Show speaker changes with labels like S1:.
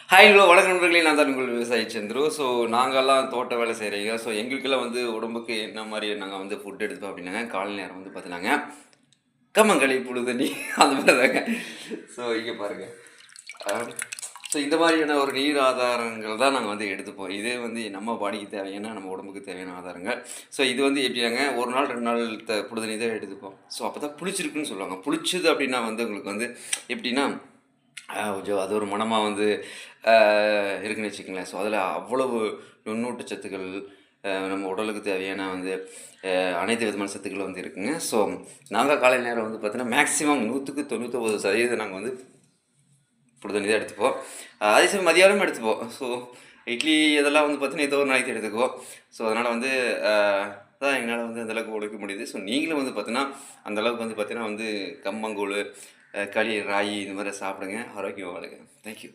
S1: Hi hello வணக்கம் நண்பர்களே, நான் தான் உங்கள் விவசாயி சந்துரு. ஸோ நாங்கலாம் தோட்ட வேலை செய்கிறீங்க. ஸோ எங்களுக்கெல்லாம் வந்து உடம்புக்கு என்ன மாரி நாங்கள் வந்து ஃபுட் எடுத்தோம் அப்படின்னாங்க, காலை நேரம் வந்து பார்த்தீங்கன்னாங்க, கம்மங்களி, புழுதண்ணி அந்த மாதிரி தாங்க. ஸோ இங்கே பாருங்க. அ ஸோ இந்த மாதிரியான ஒரு நீர் ஆதாரங்கள் தான் நாங்கள் வந்து எடுத்துப்போம். இதே வந்து நம்ம பாடிக்கு தேவையான, நம்ம உடம்புக்கு தேவையான ஆதாரங்கள். ஸோ இது வந்து எப்படியாங்க 1 நாள் 2 நாள் புழுதண்ணி தான் எடுத்துப்போம். ஸோ அப்போ தான் புளிச்சிருக்குன்னு சொல்லுவாங்க. புளிச்சது அப்படின்னா வந்து உங்களுக்கு வந்து எப்படின்னா கொஞ்சம் அது ஒரு மணமா வந்து அ இருக்குன்னு வச்சுக்கங்களேன். ஸோ அதில அவ்வளவு நுண்ணூட்ட சத்துக்கள், நம்ம உடலுக்கு தேவையான வந்து அனைத்து விதமான சத்துக்களும் வந்து இருக்குங்க. ஸோ நாங்க காலை நேரம் வந்து பார்த்தீங்கன்னா, மேக்ஸிமம் 100க்கு 99% நாங்க வந்து சுடு தண்ணி தான் எடுத்துப்போம். அதே சமயம் மதியானமும் எடுத்துப்போம். ஸோ இட்லி இதெல்லாம் வந்து பார்த்தீங்கன்னா, ஏதோ ஒரு நாளைக்கு எடுத்துக்குவோம். ஸோ அதனால வந்து அதான் எங்களால வந்து அந்த அளவுக்கு உழைக்க முடியுது. ஸோ நீங்களும் வந்து பார்த்தீங்கன்னா, அந்த அளவுக்கு வந்து பார்த்தீங்கன்னா வந்து கம்மங்கூழு, களி, ராகி இந்த மாரி சாப்பிடுங்க. ஆரோக்கியமா வாழுங்க. Thank you.